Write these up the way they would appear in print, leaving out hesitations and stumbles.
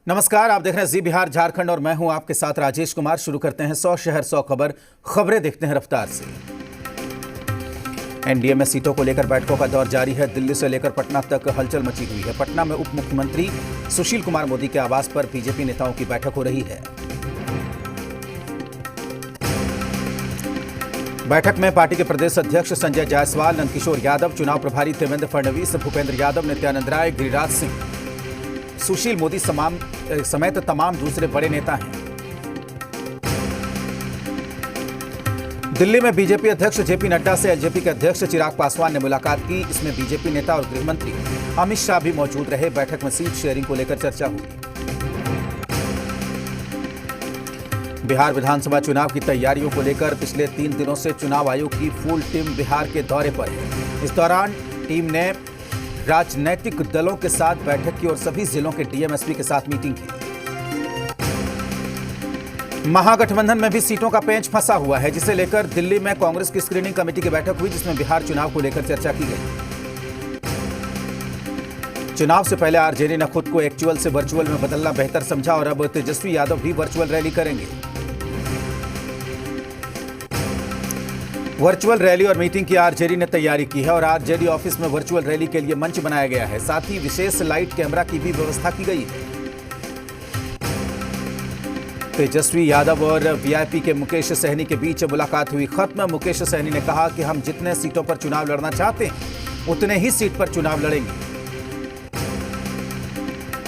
नमस्कार, आप देख रहे हैं जी बिहार झारखंड और मैं हूं आपके साथ राजेश कुमार। शुरू करते हैं 100 शहर 100 खबरें देखते हैं रफ्तार से। एनडीए में सीटों को लेकर बैठकों का दौर जारी है। दिल्ली से लेकर पटना तक हलचल मची हुई है। पटना में उप मुख्यमंत्री सुशील कुमार मोदी के आवास पर बीजेपी नेताओं की बैठक हो रही है। बैठक में पार्टी के प्रदेश अध्यक्ष संजय जायसवाल, नंदकिशोर यादव, चुनाव प्रभारी देवेंद्र फडणवीस, भूपेंद्र यादव, नित्यानंद राय, गिरिराज सिंह, सुशील मोदी समेत तमाम दूसरे बड़े नेता हैं। दिल्ली में बीजेपी अध्यक्ष जेपी नड्डा से एलजेपी के अध्यक्ष चिराग पासवान ने मुलाकात की। इसमें बीजेपी नेता और गृह मंत्री अमित शाह भी मौजूद रहे। बैठक में सीट शेयरिंग को लेकर चर्चा हुई। बिहार विधानसभा चुनाव की तैयारियों को लेकर पिछले 3 दिनों से चुनाव आयोग की फुल टीम बिहार के दौरे पर है। इस दौरान टीम ने राजनीतिक दलों के साथ बैठक की और सभी जिलों के डीएम एसपी के साथ मीटिंग की। महागठबंधन में भी सीटों का पेंच फंसा हुआ है, जिसे लेकर दिल्ली में कांग्रेस की स्क्रीनिंग कमेटी की बैठक हुई, जिसमें बिहार चुनाव को लेकर चर्चा की गई। चुनाव से पहले आरजेडी ने खुद को एक्चुअल से वर्चुअल में बदलना बेहतर समझा और अब तेजस्वी यादव भी वर्चुअल रैली करेंगे। वर्चुअल रैली और मीटिंग की आरजेडी ने तैयारी की है और आरजेडी ऑफिस में वर्चुअल रैली के लिए मंच बनाया गया है। साथ ही विशेष लाइट कैमरा की भी व्यवस्था की गई है। तेजस्वी यादव और वीआईपी के मुकेश सहनी के बीच मुलाकात हुई। खत्म मुकेश सहनी ने कहा कि हम जितने सीटों पर चुनाव लड़ना चाहते हैं उतने ही सीट पर चुनाव लड़ेंगे।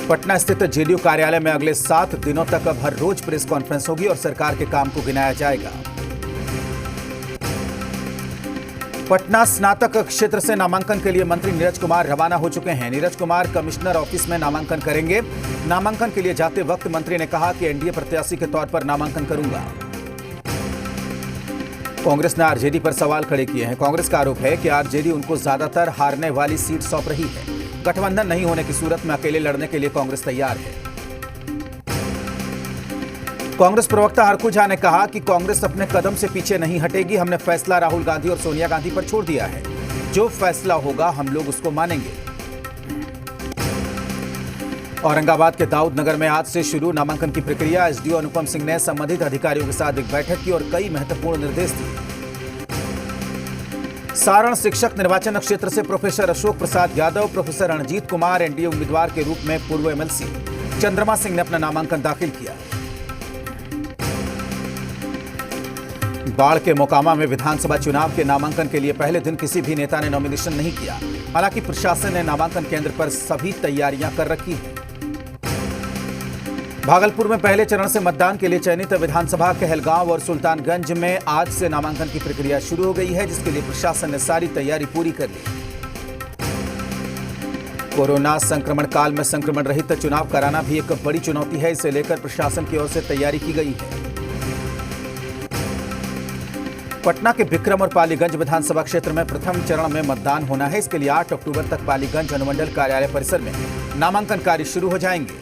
पटना स्थित जेडीयू कार्यालय में अगले 7 दिनों तक अब हर रोज प्रेस कॉन्फ्रेंस होगी और सरकार के काम को गिनाया जाएगा। पटना स्नातक क्षेत्र से नामांकन के लिए मंत्री नीरज कुमार रवाना हो चुके हैं। नीरज कुमार कमिश्नर ऑफिस में नामांकन करेंगे। नामांकन के लिए जाते वक्त मंत्री ने कहा कि एनडीए प्रत्याशी के तौर पर नामांकन करूंगा। कांग्रेस ने आरजेडी पर सवाल खड़े किए हैं। कांग्रेस का आरोप है कि आरजेडी उनको ज्यादातर हारने वाली सीट सौंप रही है। गठबंधन नहीं होने की सूरत में अकेले लड़ने के लिए कांग्रेस तैयार है। कांग्रेस प्रवक्ता हरखू झा ने कहा कि कांग्रेस अपने कदम से पीछे नहीं हटेगी। हमने फैसला राहुल गांधी और सोनिया गांधी पर छोड़ दिया है। जो फैसला होगा हम लोग उसको मानेंगे। औरंगाबाद के दाऊद नगर में आज से शुरू नामांकन की प्रक्रिया। एसडीओ अनुपम सिंह ने संबंधित अधिकारियों के साथ एक बैठक की और कई महत्वपूर्ण निर्देश दिए। सारण शिक्षक निर्वाचन क्षेत्र से professor Ashok Prasad Yadav, professor Ranjit Kumar, NDA उम्मीदवार के रूप में पूर्व एमएलसी चंद्रमा सिंह ने अपना नामांकन दाखिल किया। बाढ़ के मोकामा में विधानसभा चुनाव के नामांकन के लिए पहले दिन किसी भी नेता ने नॉमिनेशन नहीं किया। हालांकि प्रशासन ने नामांकन केंद्र पर सभी तैयारियां कर रखी हैं। भागलपुर में पहले चरण से मतदान के लिए चयनित विधानसभा कहलगांव और सुल्तानगंज में आज से नामांकन की प्रक्रिया शुरू हो गई है, जिसके लिए प्रशासन ने सारी तैयारी पूरी कर ली। कोरोना संक्रमण काल में संक्रमण रहित चुनाव कराना भी एक बड़ी चुनौती है। इसे लेकर प्रशासन की ओर से तैयारी की गई है। पटना के विक्रम और पालीगंज विधानसभा क्षेत्र में प्रथम चरण में मतदान होना है। इसके लिए 8 अक्टूबर तक पालीगंज अनुमंडल कार्यालय परिसर में नामांकन कार्य शुरू हो जाएंगे।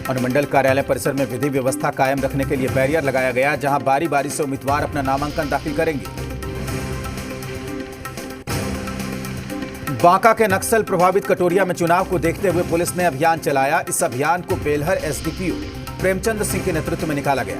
अनुमंडल कार्यालय परिसर में विधि व्यवस्था कायम रखने के लिए बैरियर लगाया गया, जहां बारी बारी से उम्मीदवार अपना नामांकन दाखिल करेंगे। बांका के नक्सल प्रभावित कटोरिया में चुनाव को देखते हुए पुलिस ने अभियान चलाया। इस अभियान को बेलहर एसडीपीओ प्रेमचंद सिंह के नेतृत्व में निकाला गया।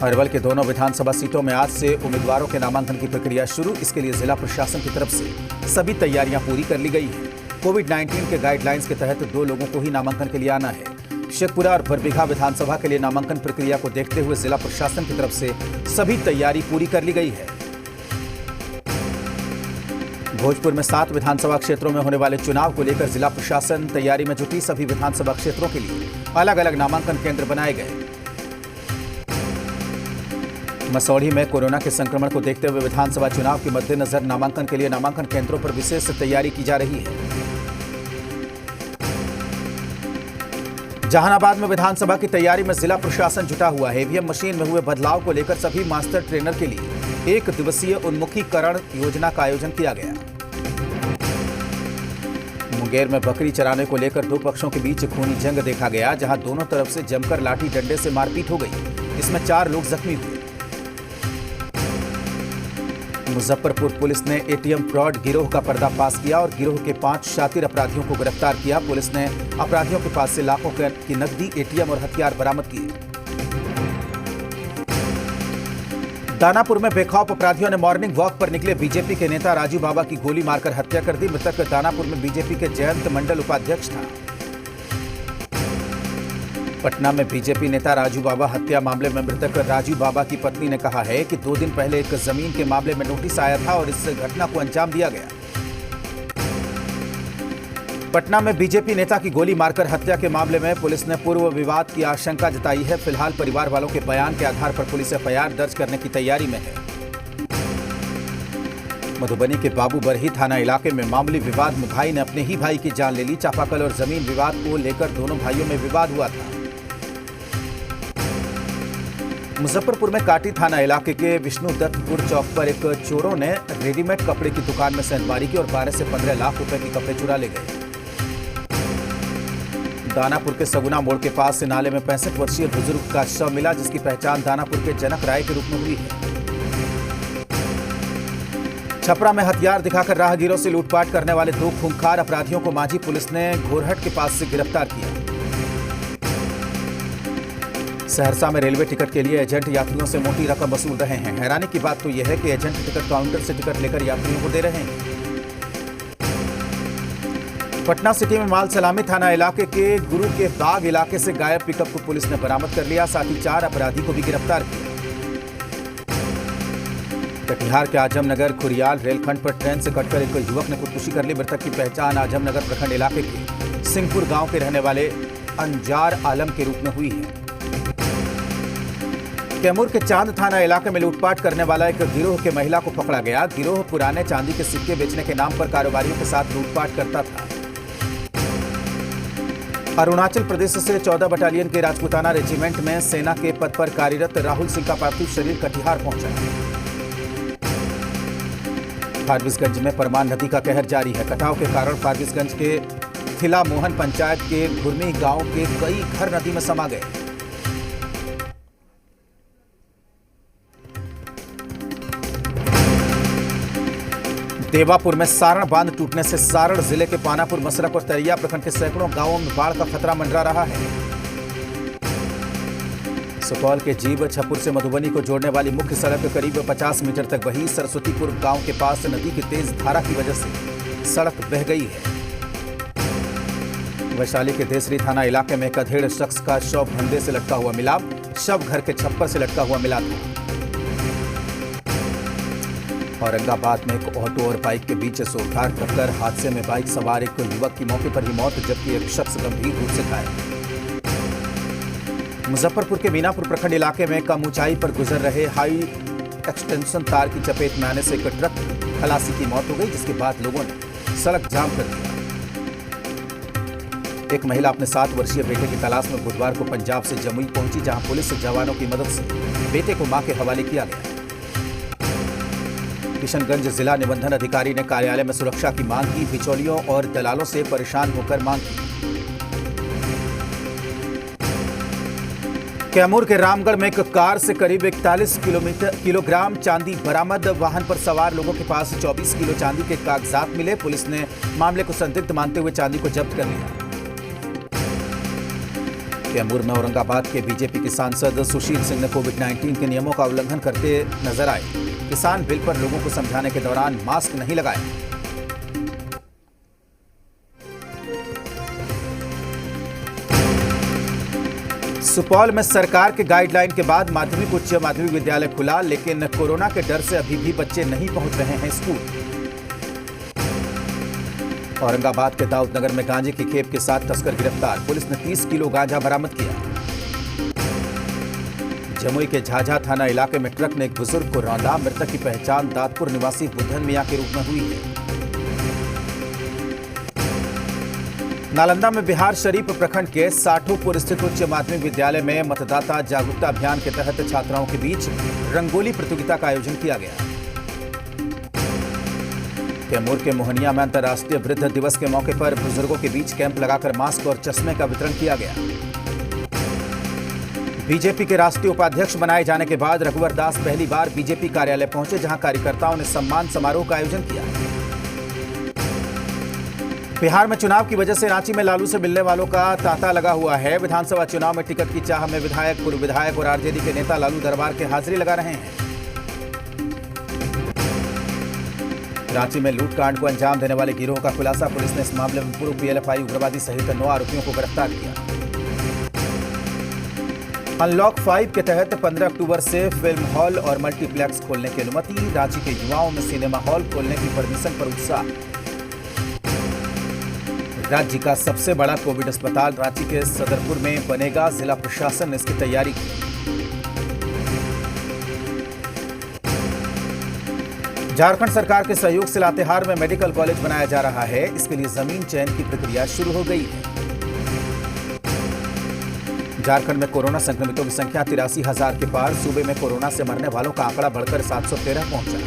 अरवल के दोनों विधानसभा सीटों में आज से उम्मीदवारों के नामांकन की प्रक्रिया शुरू। इसके लिए जिला प्रशासन की तरफ से सभी तैयारियां पूरी कर ली गई हैं। कोविड-19 के गाइडलाइंस के तहत 2 लोगों को ही नामांकन के लिए आना है। शेखपुरा और बरबीघा विधानसभा के लिए नामांकन प्रक्रिया को देखते हुए जिला प्रशासन की तरफ से सभी तैयारी पूरी कर ली गई है। भोजपुर में 7 विधानसभा क्षेत्रों में होने वाले चुनाव को लेकर जिला प्रशासन तैयारी में जुटी। सभी विधानसभा क्षेत्रों के लिए अलग अलग नामांकन केंद्र बनाए गए। मसौढ़ी में कोरोना के संक्रमण को देखते हुए विधानसभा चुनाव के मद्देनजर नामांकन के लिए नामांकन केंद्रों पर विशेष तैयारी की जा रही है। जहानाबाद में विधानसभा की तैयारी में जिला प्रशासन जुटा हुआ है। ईवीएम मशीन में हुए बदलाव को लेकर सभी मास्टर ट्रेनर के लिए 1 दिवसीय उन्मुखीकरण योजना का आयोजन किया गया। मुंगेर में बकरी चराने को लेकर 2 पक्षों के बीच खूनी जंग देखा गया, जहां दोनों तरफ से जमकर लाठी डंडे से मारपीट हो गई। इसमें 4 लोग जख्मी हुए। मुजफ्फरपुर पुलिस ने एटीएम फ्रॉड गिरोह का पर्दाफाश किया और गिरोह के 5 शातिर अपराधियों को गिरफ्तार किया। पुलिस ने अपराधियों के पास से लाखों की नकदी, एटीएम और हथियार बरामद किए। दानापुर में बेखौफ अपराधियों ने मॉर्निंग वॉक पर निकले बीजेपी के नेता राजू बाबा की गोली मारकर हत्या कर दी। मृतक दानापुर में बीजेपी के जयंत मंडल उपाध्यक्ष था। पटना में बीजेपी नेता राजू बाबा हत्या मामले में मृतक राजू बाबा की पत्नी ने कहा है कि 2 दिन पहले एक जमीन के मामले में नोटिस आया था और इस घटना को अंजाम दिया गया। पटना में बीजेपी नेता की गोली मारकर हत्या के मामले में पुलिस ने पूर्व विवाद की आशंका जताई है। फिलहाल परिवार वालों के बयान के आधार पर पुलिस एफआईआर दर्ज करने की तैयारी में है। मधुबनी के बाबू बरही थाना इलाके में मामूली विवाद में भाई ने अपने ही भाई की जान ले ली। चापाकल और जमीन विवाद को लेकर दोनों भाइयों में विवाद हुआ था। मुजफ्फरपुर में काटी थाना इलाके के विष्णुदत्तपुर चौक पर एक चोरों ने रेडीमेड कपड़े की दुकान में सेंधमारी की और 12 से 15 लाख रुपए के कपड़े चुरा ले गए। दानापुर के सगुना मोड़ के पास से नाले में 65 वर्षीय बुजुर्ग का शव मिला, जिसकी पहचान दानापुर के जनक राय के रूप में हुई है। छपरा में हथियार दिखाकर राहगीरों से लूटपाट करने वाले 2 खूंखार अपराधियों को मांझी पुलिस ने घोरहट के पास से गिरफ्तार किया। सहरसा में रेलवे टिकट के लिए एजेंट यात्रियों से मोटी रकम वसूल रहे हैं। हैरानी की बात तो यह है कि एजेंट टिकट काउंटर से टिकट लेकर यात्रियों को दे रहे हैं। पटना सिटी में माल सलामी थाना इलाके के गुरु के बाग इलाके से गायब पिकअप को पुलिस ने बरामद कर लिया। साथ ही 4 अपराधी को भी गिरफ्तार किया। कटिहार के आजमनगर खुरियाल रेलखंड पर ट्रेन से कटकर एक युवक ने खुदकुशी कर ली। मृतक की पहचान आजमनगर प्रखंड इलाके के सिंहपुर गांव के रहने वाले अंजार आलम के रूप में हुई है। कैमूर के चांद थाना इलाके में लूटपाट करने वाला एक गिरोह के महिला को पकड़ा गया। गिरोह पुराने चांदी के सिक्के बेचने के नाम पर कारोबारियों के साथ लूटपाट करता था। अरुणाचल प्रदेश से 14 बटालियन के राजपूताना रेजिमेंट में सेना के पद पर कार्यरत राहुल सिंह का पार्थिव शरीर कटिहार पहुंचा। फारबिसगंज में परमान नदी का कहर जारी है। कटाव के कारण फारबिसगंज के थिला मोहन पंचायत के घुरमी गांव के कई घर नदी में समा गए। देवापुर में सारण बांध टूटने से सारण जिले के पानापुर, मसरक और तरिया प्रखंड के सैकड़ों गांवों में बाढ़ का खतरा मंडरा रहा है। सुपौल के जीव छपुर से मधुबनी को जोड़ने वाली मुख्य सड़क करीब 50 मीटर तक बही। सरस्वतीपुर गांव के पास नदी की तेज धारा की वजह से सड़क बह गई है। वैशाली के देसरी थाना इलाके में एक अधेड़ शख्स का शव फंदे से लटका हुआ मिला। शव घर के छप्पर से लटका हुआ मिला था। औरंगाबाद में एक ऑटो और बाइक के बीच जोरदार टक्कर। हादसे में बाइक सवार एक युवक की मौके पर ही मौत, जबकि एक शख्स गंभीर रूप से घायल। मुजफ्फरपुर के मीनापुर प्रखंड इलाके में कम ऊंचाई पर गुजर रहे हाई एक्सटेंशन तार की चपेट में आने से एक ट्रक खलासी की मौत हो गई, जिसके बाद लोगों ने सड़क जाम कर दिया। एक महिला अपने 7 वर्षीय बेटे की तलाश में बुधवार को पंजाब से जमुई पहुंची, जहां पुलिस जवानों की मदद से बेटे को मां के हवाले किया गया। किशनगंज जिला निबंधन अधिकारी ने कार्यालय में सुरक्षा की मांग की। बिचौलियों और दलालों से परेशान होकर मांग की। कैमूर के रामगढ़ में एक कार से करीब 41 किलोग्राम चांदी बरामद। वाहन पर सवार लोगों के पास 24 किलो चांदी के कागजात मिले। पुलिस ने मामले को संदिग्ध मानते हुए चांदी को जब्त कर लिया। कैमूर में औरंगाबाद के बीजेपी के सांसद सुशील सिंह ने कोविड-19 के नियमों का उल्लंघन करते नजर आए। किसान बिल पर लोगों को समझाने के दौरान मास्क नहीं लगाया। सुपौल में सरकार के गाइडलाइन के बाद माध्यमिक उच्च माध्यमिक विद्यालय खुला, लेकिन कोरोना के डर से अभी भी बच्चे नहीं पहुंच रहे हैं स्कूल। औरंगाबाद के दाऊदनगर में गांजे की खेप के साथ तस्कर गिरफ्तार। पुलिस ने 30 किलो गांजा बरामद किया। जमुई के झाझा थाना इलाके में ट्रक ने एक बुजुर्ग को रौंदा। मृतक की पहचान दादपुर निवासी बुद्धन मियां के रूप में हुई है। नालंदा में बिहार शरीफ प्रखंड के साठोपुर स्थित उच्च माध्यमिक विद्यालय में मतदाता जागरूकता अभियान के तहत छात्राओं के बीच रंगोली प्रतियोगिता का आयोजन किया गया। कैमूर के मोहनिया में अंतर्राष्ट्रीय वृद्ध दिवस के मौके पर बुजुर्गों के बीच कैंप लगाकर मास्क और चश्मे का वितरण किया गया। बीजेपी के राष्ट्रीय उपाध्यक्ष बनाए जाने के बाद रघुवर दास पहली बार बीजेपी कार्यालय पहुंचे, जहां कार्यकर्ताओं ने सम्मान समारोह का आयोजन किया। बिहार में चुनाव की वजह से रांची में लालू से मिलने वालों का तांता लगा हुआ है। विधानसभा चुनाव में टिकट की चाह में विधायक, पूर्व विधायक और आरजेडी के नेता लालू दरबार के हाजिरी लगा रहे हैं। रांची में लूटकांड को अंजाम देने वाले गिरोह का खुलासा, पुलिस ने इस मामले में पूर्व पीएलएफआई उग्रवादी सहित 9 आरोपियों को गिरफ्तार किया। अनलॉक 5 के तहत 15 अक्टूबर से फिल्म हॉल और मल्टीप्लेक्स खोलने की अनुमति, रांची के युवाओं में सिनेमा हॉल खोलने की परमिशन पर उत्साह। राज्य का सबसे बड़ा कोविड अस्पताल रांची के सदरपुर में बनेगा, जिला प्रशासन ने इसकी तैयारी की। झारखंड सरकार के सहयोग से लातेहार में मेडिकल कॉलेज बनाया जा रहा है। इसके लिए जमीन चयन की प्रक्रिया शुरू हो गई है। झारखंड में कोरोना संक्रमितों की संख्या 83,000 के पार, सूबे में कोरोना से मरने वालों का आंकड़ा बढ़कर 713 पहुंचा।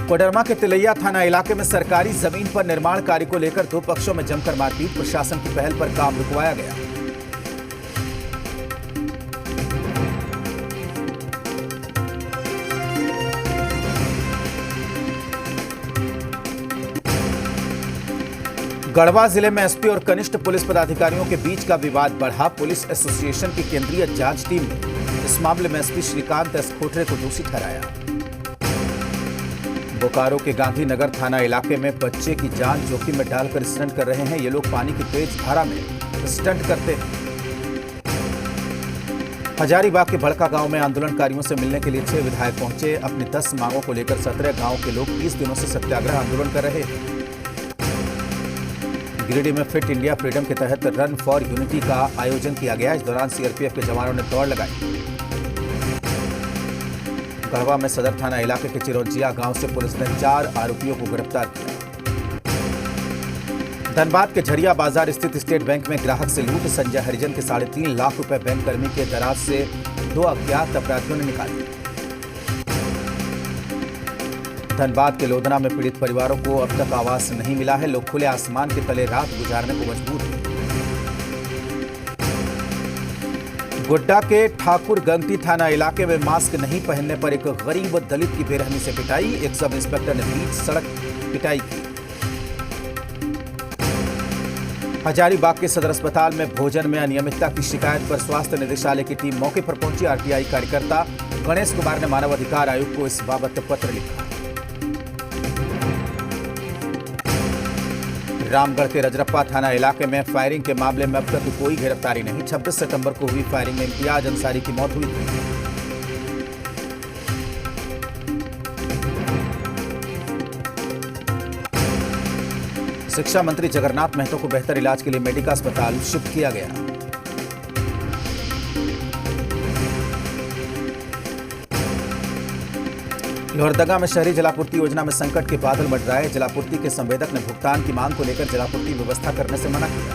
कोडरमा के तिलैया थाना इलाके में सरकारी जमीन पर निर्माण कार्य को लेकर 2 पक्षों में जमकर मारपीट, प्रशासन की पहल पर काम रुकवाया गया। गढ़वा जिले में एसपी और कनिष्ठ पुलिस पदाधिकारियों के बीच का विवाद बढ़ा। पुलिस एसोसिएशन की केंद्रीय जांच टीम ने इस मामले में एसपी श्रीकांत एस खोटरे को दोषी ठहराया। बोकारो के गांधीनगर थाना इलाके में बच्चे की जान जोखिम में डालकर स्टंट कर रहे हैं। ये लोग पानी की तेज धारा में स्टंट करते हैं। हजारीबाग के भड़का गांव में आंदोलनकारियों से मिलने के लिए 6 विधायक पहुंचे। अपनी 10 मांगों को लेकर 17 गांव के लोग 30 दिनों से सत्याग्रह आंदोलन कर रहे हैं। गिरिडीह में फिट इंडिया फ्रीडम के तहत रन फॉर यूनिटी का आयोजन किया गया। इस दौरान सीआरपीएफ के जवानों ने दौड़ लगाई। गढ़वा में सदर थाना इलाके के चिरौंजिया गांव से पुलिस ने 4 आरोपियों को गिरफ्तार किया। धनबाद के झरिया बाजार स्थित स्टेट बैंक में ग्राहक से लूट, संजय हरिजन के 3.5 लाख रुपए बैंक कर्मी के दराज से 2 अज्ञात अपराधियों ने निकाले। धनबाद के लोधना में पीड़ित परिवारों को अब तक आवास नहीं मिला है। लोग खुले आसमान के तले रात गुजारने को मजबूर हैं। गोड्डा के ठाकुर गंगटी थाना इलाके में मास्क नहीं पहनने पर एक गरीब दलित की बेरहमी से पिटाई। एक सब इंस्पेक्टर ने बीच सड़क पिटाई की। हजारीबाग के सदर अस्पताल में भोजन में अनियमितता की शिकायत पर स्वास्थ्य निदेशालय की टीम मौके पर पहुंची। आरटीआई कार्यकर्ता गणेश कुमार ने मानव अधिकार आयोग को इस बाबत पत्र लिखा। रामगढ़ के रजरप्पा थाना इलाके में फायरिंग के मामले में अब तक कोई गिरफ्तारी नहीं। 26 सितंबर को हुई फायरिंग में इम्तियाज अंसारी की मौत हुई थी। शिक्षा मंत्री जगन्नाथ महतो को बेहतर इलाज के लिए मेडिका अस्पताल शिफ्ट किया गया। लोहरदगा में शहरी जलापूर्ति योजना में संकट के बादल मंडराए। जलापूर्ति के संवेदक ने भुगतान की मांग को लेकर जलापूर्ति व्यवस्था करने से मना किया।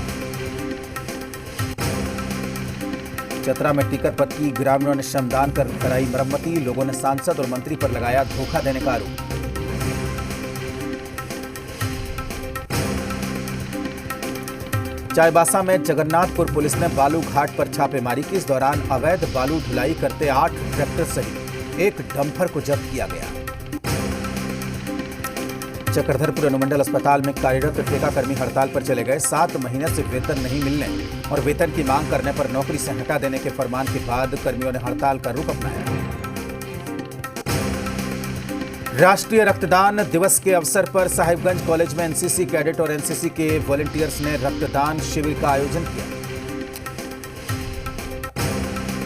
चतरा में टिकर पथ की ग्रामीणों ने श्रमदान कर कराई मरम्मती। लोगों ने सांसद और मंत्री पर लगाया धोखा देने का आरोप। चाईबासा में जगन्नाथपुर पुलिस ने बालू घाट पर छापेमारी की। इस दौरान अवैध बालू ढुलाई करते 8 ट्रैक्टर सहित एक डंपर को जब्त किया गया। चक्रधरपुर अनुमंडल अस्पताल में कार्यरत ठेकाकर्मी हड़ताल पर चले गए। 7 महीने से वेतन नहीं मिलने और वेतन की मांग करने पर नौकरी से हटा देने के फरमान के बाद कर्मियों ने हड़ताल का रुख अपनाया। राष्ट्रीय रक्तदान दिवस के अवसर पर साहिबगंज कॉलेज में एनसीसी कैडेट और एनसीसी के वॉलंटियर्स ने रक्तदान शिविर का आयोजन किया।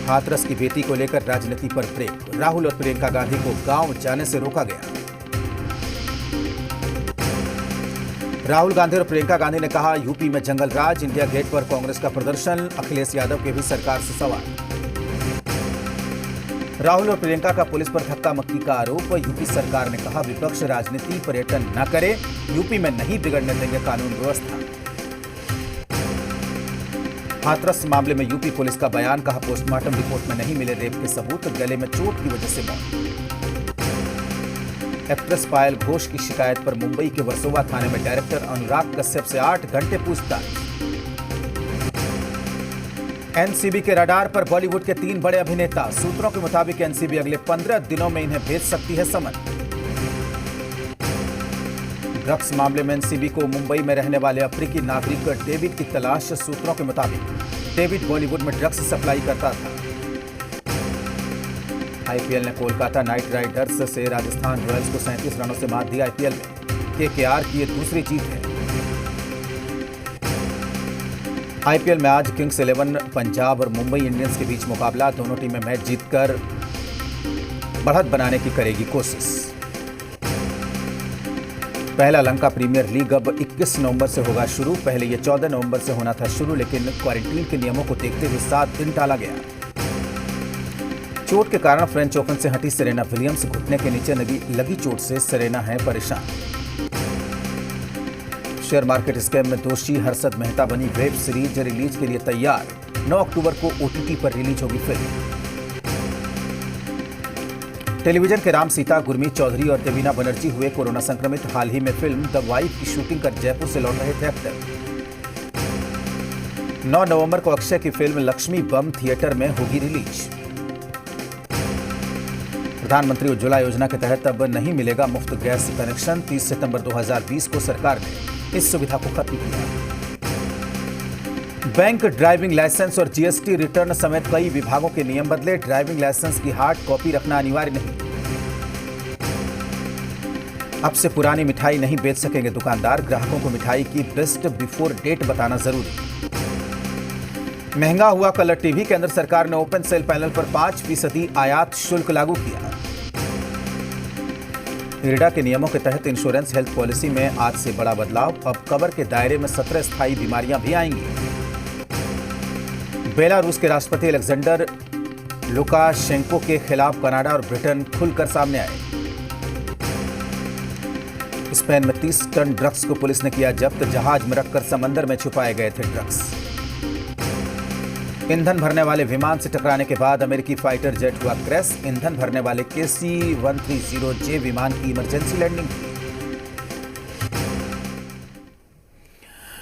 हाथरस की बेटी को लेकर राजनीति पर ब्रेक। राहुल और प्रियंका गांधी को गांव जाने से रोका गया। राहुल गांधी और प्रियंका गांधी ने कहा, यूपी में जंगल राज, इंडिया गेट पर कांग्रेस का प्रदर्शन, अखिलेश यादव के भी सरकार से सवाल। राहुल और प्रियंका का पुलिस पर धक्का मक्की का आरोप। यूपी सरकार ने कहा, विपक्ष राजनीति पर्यटन न करे, यूपी में नहीं बिगड़ने देंगे कानून व्यवस्था। हाथरस मामले में यूपी पुलिस का बयान, कहा पोस्टमार्टम रिपोर्ट में नहीं मिले रेप के सबूत, गले में चोट की वजह से मौत। एक्ट्रेस पायल घोष की शिकायत पर मुंबई के वर्सोवा थाने में डायरेक्टर अनुराग कश्यप से 8 घंटे पूछताछ। एनसीबी के रडार पर बॉलीवुड के 3 बड़े अभिनेता। सूत्रों के मुताबिक एनसीबी अगले 15 दिनों में इन्हें भेज सकती है समन। ड्रग्स मामले में एनसीबी को मुंबई में रहने वाले अफ्रीकी नागरिक डेविड की तलाश। सूत्रों के मुताबिक डेविड बॉलीवुड में ड्रग्स सप्लाई करता था। आईपीएल ने कोलकाता नाइट राइडर्स से राजस्थान रॉयल्स को 37 रनों से मात दी। आईपीएल में केकेआर की ये दूसरी जीत है। आईपीएल में आज किंग्स 11 पंजाब और मुंबई इंडियंस के बीच मुकाबला। दोनों टीमें मैच जीतकर बढ़त बनाने की करेगी कोशिश। पहला लंका प्रीमियर लीग अब 21 नवंबर से होगा शुरू। पहले ये 14 नवंबर से होना था शुरू, लेकिन क्वारंटीन के नियमों को देखते हुए 7 दिन टाला गया। चोट के कारण फ्रेंच ओपन से हटी सेरेना विलियम्स। घुटने के नीचे लगी चोट से सेरेना है परेशान। शेयर मार्केट स्कैम में दोषी हर्षद मेहता बनी वेब सीरीज रिलीज के लिए तैयार। 9 अक्टूबर को ओटीटी पर रिलीज होगी फिल्म। टेलीविजन के राम सीता, गुरमीत चौधरी और देवीना बनर्जी हुए कोरोना संक्रमित। हाल ही में फिल्म द वाइफ की शूटिंग कर जयपुर से लौट रहे थे एक्टर। 9 नवंबर को अक्षय की फिल्म लक्ष्मी बम थिएटर में होगी रिलीज। प्रधानमंत्री उज्ज्वला योजना के तहत अब नहीं मिलेगा मुफ्त गैस कनेक्शन। 30 सितंबर 2020 को सरकार ने इस सुविधा को खत्म किया। बैंक, ड्राइविंग लाइसेंस और जीएसटी रिटर्न समेत कई विभागों के नियम बदले। ड्राइविंग लाइसेंस की हार्ड कॉपी रखना अनिवार्य नहीं। अब से पुरानी मिठाई नहीं बेच सकेंगे दुकानदार। ग्राहकों को मिठाई की बेस्ट बिफोर डेट बताना जरूरी। महंगा हुआ कलर टीवी। केंद्र सरकार ने ओपन सेल पैनल पर 5% आयात शुल्क लागू किया। इरडा के नियमों के तहत इंश्योरेंस हेल्थ पॉलिसी में आज से बड़ा बदलाव। अब कवर के दायरे में 17 स्थायी बीमारियां भी आएंगी। बेलारूस के राष्ट्रपति अलेक्जेंडर लुकाशेंको के खिलाफ कनाडा और ब्रिटेन खुलकर सामने आए। स्पेन में 30 टन ड्रग्स को पुलिस ने किया जब्त। जहाज में रखकर समंदर में छुपाए गए थे ड्रग्स। ईंधन भरने वाले विमान से टकराने के बाद अमेरिकी फाइटर जेट हुआ क्रैश। ईंधन भरने वाले KC-130J विमान की इमरजेंसी लैंडिंग की।